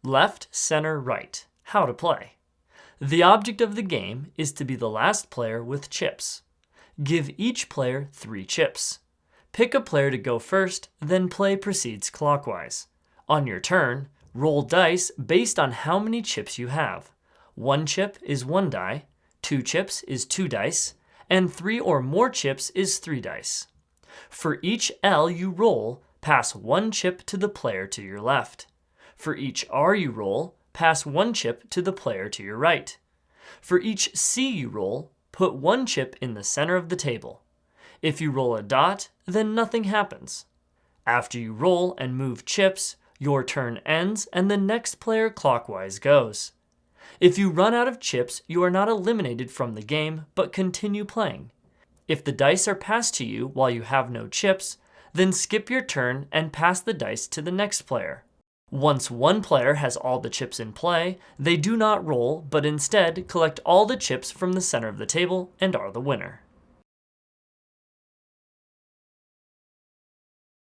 Left, center, right. How to play. The object of the game is to be the last player with chips. Give each player 3 chips. Pick a player to go first, then play proceeds clockwise. On your turn, roll dice based on how many chips you have. 1 chip is 1 die, 2 chips is 2 dice, and 3 or more chips is 3 dice. For each L you roll, pass 1 chip to the player to your left. For each R you roll, pass 1 chip to the player to your right. For each C you roll, put 1 chip in the center of the table. If you roll a dot, then nothing happens. After you roll and move chips, your turn ends and the next player clockwise goes. If you run out of chips, you are not eliminated from the game, but continue playing. If the dice are passed to you while you have no chips, then skip your turn and pass the dice to the next player. Once one player has all the chips in play, they do not roll, but instead collect all the chips from the center of the table and are the winner.